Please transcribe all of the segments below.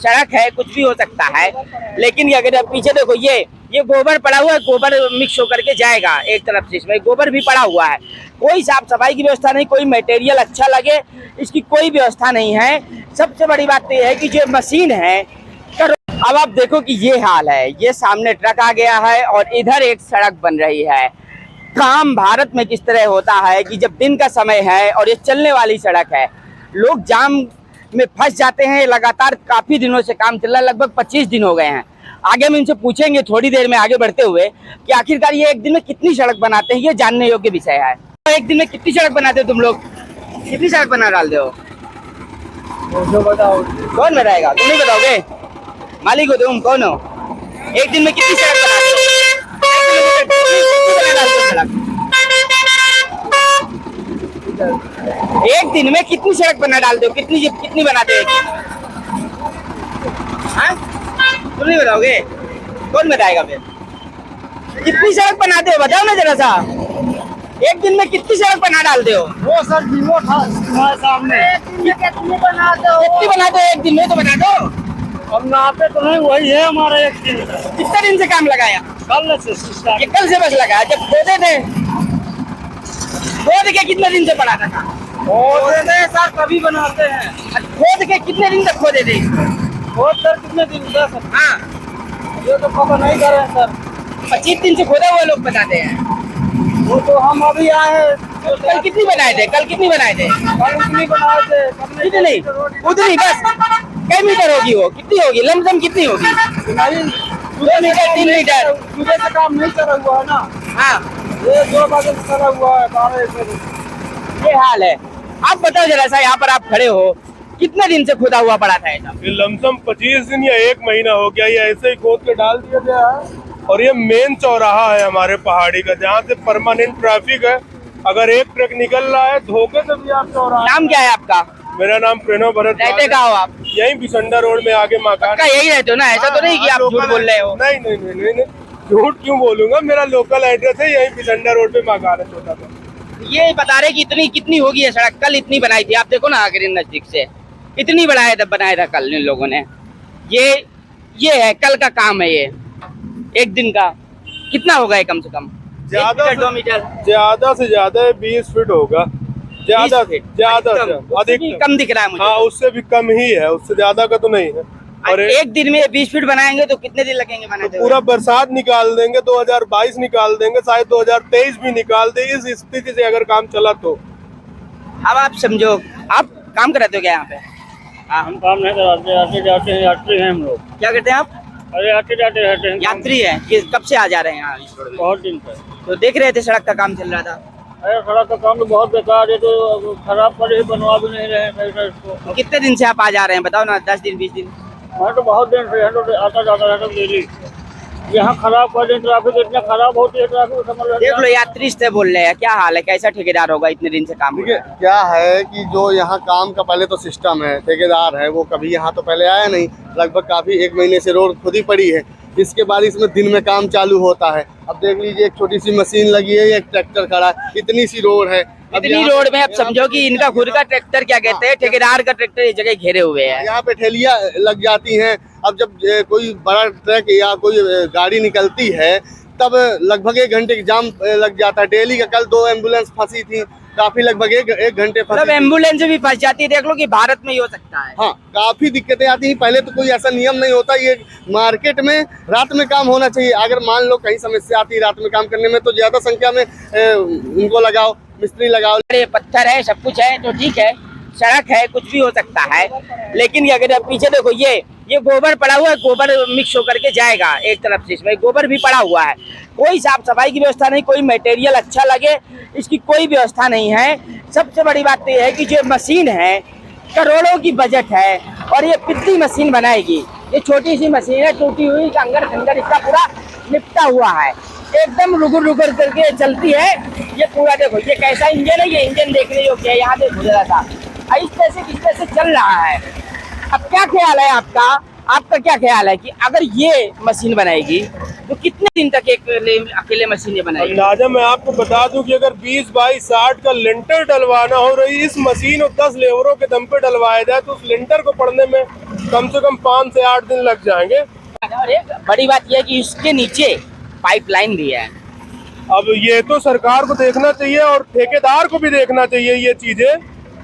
सड़क है, कुछ भी हो सकता है, लेकिन ये अगर आप पीछे देखो, ये गोबर पड़ा हुआ है, गोबर मिक्स होकर के जाएगा एक तरफ से, इसमें गोबर भी पड़ा हुआ है। कोई साफ सफाई की व्यवस्था नहीं, कोई मटेरियल अच्छा लगे इसकी कोई व्यवस्था नहीं है। सबसे बड़ी बात तो ये है कि जो मशीन है, अब आप देखो कि ये हाल है, ये सामने ट्रक आ गया है और इधर एक सड़क बन रही है। काम भारत में किस तरह होता है कि जब दिन का समय है और ये चलने वाली सड़क है, लोग जाम में फंस जाते हैं। लगातार काफी दिनों से काम चल रहा है, लगभग 25 दिन हो गए हैं। आगे हम इनसे पूछेंगे थोड़ी देर में आगे बढ़ते हुए कि आखिरकार ये एक दिन में कितनी सड़क बनाते हैं, ये जानने योग्य विषय है। एक दिन में कितनी सड़क बनाते हो तुम लोग, कितनी सड़क बना डालते हो? बताओ, कौन बनाएगा? तुम नहीं बताओगे? मालिक हो तुम, कौन हो? एक दिन में कितनी सड़क बनाते हो? एक दिन में कितनी सड़क बना डालते हो? कितनी बनाते हो? तुम नहीं बताओगे? कौन बताएगा फिर? कितनी सड़क बनाते हो बताओ ना जरा सा। एक दिन में कितनी सड़क बना डालते हो? वो सर वो था सामने। कितनी बनाते हो एक दिन में? तो बना दो। हम नहाते तो नहीं, वही है हमारा एक दिन। कितने दिन से काम लगाया? कल से ये कल से बस लगाया। जब खोदे थे, खोद के कितने दिन से बनाता था? खोदते थे सर, कभी बनाते हैं। खोद के कितने दिन तक खोदे थे? खोद सर कितने दिन से सर? हाँ, ये तो पता नहीं कर रहे सर। 25 दिन से खोदा हुआ लोग बताते हैं। वो तो हम अभी आए हैं। कल कितनी बनाए थे? कल उतनी बनाए थे। कितनी? उतनी बस। कई मीटर होगी वो? कितनी होगी लमसम? कितनी होगी? 2 मीटर 3 मीटर? सुबह से काम नहीं चला हुआ है ना। हाँ, ये 2 बजे से चला हुआ है, 12 बजे। ये हाल है। आप बताओ जरा सा, यहाँ पर आप खड़े हो, कितने दिन से खुदा हुआ पड़ा था ऐसा? ये लमसम 25 दिन या 1 महीना हो गया, ये ऐसे ही खोद के डाल दिया गया है। और ये मेन चौराहा है हमारे पहाड़ी का, जहाँ से परमानेंट ट्रैफिक है। अगर एक ट्रक निकल रहा है धोखे से भी आप चौराहा। नाम क्या है आपका? मेरा नाम प्रणव भरत। रहते कहाँ हो आप? यही बिशंडा रोड में आगे मकान। का यही रहते हो ना? ऐसा तो नहीं कि आप झूठ बोल रहे हो? नहीं नहीं नहीं नहीं, झूठ क्यों बोलूंगा, मेरा लोकल एड्रेस है, यही बिशंडा रोड पे मकान है छोटा सा। ये बता रहे कि इतनी कितनी होगी ये सड़क? कल इतनी बनाई थी, आप देखो ना आगे नजदीक से, इतनी बनाया था कल इन लोगों ने। ये है कल का काम है, ये एक दिन का कितना होगा ये? कम से कम ज्यादा 2 मीटर, ज्यादा से ज्यादा 20 फीट होगा। ज्यादा अधिक कम दिख रहा है मुझे। हाँ, उससे भी कम ही है, उससे ज्यादा का तो नहीं है। और एक दिन में 20 फीट बनाएंगे तो कितने दिन लगेंगे बनाते? पूरा बरसात निकाल देंगे, 2022 निकाल देंगे, शायद 2023 भी निकाल दे, इस स्थिति से अगर काम चला तो। अब आप समझो, आप काम कराते हो क्या यहाँ पे? हम काम नहीं कराते, आते जाते हैं, यात्री हैं हम लोग। क्या करते हैं आप? अरे आते जाते रहते हैं। यात्री है कि कब से आ जा रहे हैं यहाँ इस रोड में? बहुत दिन से। तो देख रहे थे सड़क का काम चल रहा था? अरे सड़क का काम तो बहुत बेकार है, तो खराब कर ही बनवा भी नहीं रहे हैं इसको। कितने दिन से आप आ जा रहे हैं बताओ ना? 10 दिन 20 दिन? हाँ, तो बहुत दिन से आता जाता रहता डेली। यहाँ खराब कर दें, ट्रैफिक इतना खराब होती है, ट्रैफिक समझ देख लो, यात्री से बोल रहे हैं। क्या हाल है, कैसा ठेकेदार होगा इतने दिन से काम? देखिए क्या है कि जो यहाँ काम का पहले तो सिस्टम है, ठेकेदार है, वो कभी यहाँ तो पहले आया नहीं। लगभग काफी 1 महीने से रोड खुद ही पड़ी है। इसके बाद इसमें दिन में काम चालू होता है। अब देख लीजिए, एक छोटी सी मशीन लगी है, एक ट्रैक्टर खड़ा है, इतनी सी रोड है। इतनी रोड में आप समझो कि इनका खुद का ट्रैक्टर, क्या कहते हैं, ठेकेदार का ट्रैक्टर इस जगह घेरे हुए है। यहाँ पे ठेलियाँ लग जाती हैं। अब जब कोई बड़ा ट्रक या कोई गाड़ी निकलती है तब लगभग 1 घंटे जाम लग जाता है। डेली का कल 2 एम्बुलेंस फंसी थी, काफी लगभग एक घंटे मतलब एम्बुलेंस भी फंस जाती है। देख लो कि भारत में ही हो सकता है। हाँ, काफी दिक्कतें आती हैं। पहले तो कोई ऐसा नियम नहीं होता। ये मार्केट में रात में काम होना चाहिए। अगर मान लो कहीं समस्या आती है रात में काम करने में, तो ज्यादा संख्या में उनको लगाओ, मिस्त्री लगाओ। ये पत्थर है, सब कुछ है तो ठीक है, सड़क है, कुछ भी हो सकता है, लेकिन अगर आप पीछे देखो, ये गोबर पड़ा हुआ है, गोबर मिक्स होकर के जाएगा एक तरफ से, इसमें गोबर भी पड़ा हुआ है। कोई साफ सफाई की व्यवस्था नहीं, कोई मटेरियल अच्छा लगे इसकी कोई व्यवस्था नहीं है। सबसे बड़ी बात तो यह है कि जो मशीन है, करोड़ों की बजट है और ये कितनी मशीन बनाएगी? ये छोटी सी मशीन है, टूटी हुई, अंगर खंगर इसका पूरा निपटा हुआ है, एकदम रुगुर रुगुर करके चलती है। ये पूरा देखो, ये कैसा इंजन है, ये इंजन देखने योग्य है। यहाँ देखो जरा सा, इस तरह से चल रहा है। अब क्या ख्याल है आपका क्या ख्याल है कि अगर ये मशीन बनाएगी तो कितने दिन तक एक अकेले मशीन ये बनाएगी? अंदाजा मैं आपको बता दूं कि अगर 20 बाई 60 का लिंटर डलवाना हो रही इस मशीन और 10 लेबरों के दम पे डलवाया जाए तो उस लिंटर को पड़ने में कम से कम 5 से 8 दिन लग जाएंगे। और एक बड़ी बात यह है कि इसके नीचे पाइपलाइन भी है। अब ये तो सरकार को देखना चाहिए और ठेकेदार को भी देखना चाहिए ये चीजें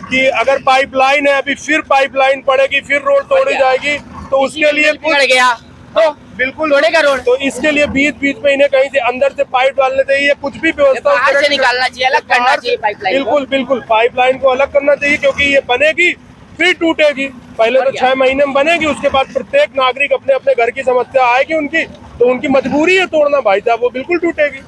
कि अगर पाइपलाइन है अभी फिर पाइपलाइन पड़ेगी फिर रोड तोड़ी जाएगी तो उसके लिए बिगड़ गया तो बिल्कुल तोड़ेगा रोड। तो इसके लिए बीच बीच में इन्हें कहीं से अंदर से पाइप डालने चाहिए, कुछ भी व्यवस्था बाहर से निकालना चाहिए, अलग करना चाहिए पाइपलाइन को। बिल्कुल बिल्कुल पाइपलाइन को अलग करना चाहिए क्योंकि ये बनेगी फिर टूटेगी। पहले तो 6 महीने में बनेगी, उसके बाद प्रत्येक नागरिक अपने अपने घर की समस्या आएगी उनकी तो उनकी मजबूरी है तोड़ना भाई साहब, वो बिल्कुल टूटेगी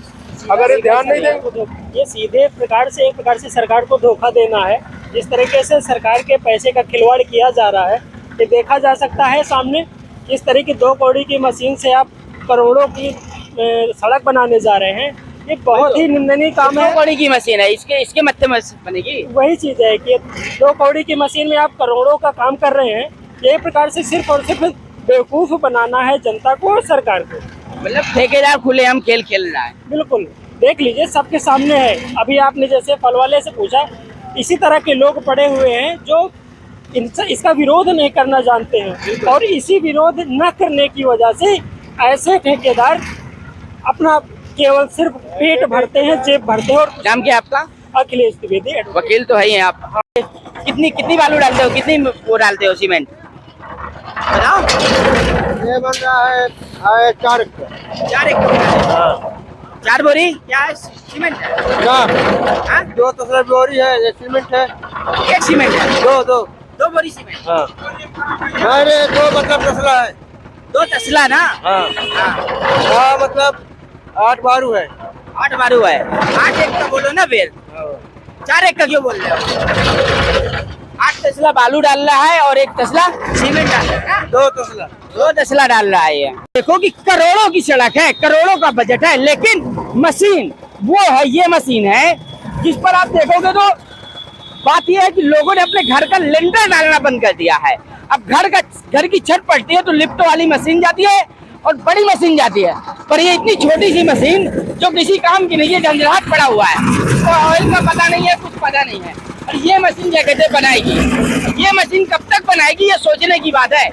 अगर ये ध्यान नहीं देंगे। ये सीधे एक प्रकार से सरकार को धोखा देना है। जिस तरीके से सरकार के पैसे का खिलवाड़ किया जा रहा है ये देखा जा सकता है सामने। किस तरह की 2 कौड़ी की मशीन से आप करोड़ों की सड़क बनाने जा रहे हैं, ये बहुत ही निंदनीय काम है। 2 कौड़ी की मशीन है, इसके मत्थे में बनेगी। वही चीज है कि 2 कौड़ी की मशीन में आप करोड़ों का काम कर रहे हैं। ये प्रकार से सिर्फ और सिर्फ बेवकूफ बनाना है जनता को और सरकार को। मतलब ठेकेदार खुलेआम खेल खेल रहा है। बिल्कुल देख लीजिए सबके सामने है। अभी आपने जैसे फल वाले से पूछा, इसी तरह के लोग पड़े हुए हैं जो इसका विरोध नहीं करना जानते हैं और इसी विरोध न करने की वजह से ऐसे ठेकेदार अपना केवल सिर्फ पेट भरते हैं, जेब भरते हैं। और नाम क्या है आपका? अखिलेश द्विवेदी। वकील तो है ही आप। कितनी बालू डालते हो, कितनी वो डालते हो सीमेंट बताओ? ये बन रहा है 4 4 बोरी क्या है सीमेंट है? हाँ? 2 तसला बोरी है, ये सीमेंट है। एक सीमेंट है? 2 बोरी सीमेंट। अरे 2 मतलब तसला है। 2 तसला ना? हाँ मतलब 8 बारू है। 8 बारू है। 8 एक का बोलो ना फिर, 4 एक का क्यों बोल रहे हो? 8 तसला बालू डाल रहा है और 1 तसला सीमेंट डाल रहा है। 2 तसला 2 तसला डाल रहा है। ये देखो कि करोड़ों की सड़क है, करोड़ों का बजट है, लेकिन मशीन वो है, ये मशीन है जिस पर आप देखोगे तो बात यह है कि लोगों ने अपने घर का लिंटर डालना बंद कर दिया है। अब घर की छत पड़ती है तो लिफ्ट वाली मशीन जाती है और बड़ी मशीन जाती है, पर ये इतनी छोटी सी मशीन जो किसी काम की नहीं है, झंझनाहट पड़ा हुआ है, तो ऑयल का पता नहीं है, कुछ पता नहीं है। और ये मशीन क्या कहते बनाएगी, ये मशीन कब तक बनाएगी ये सोचने की बात है।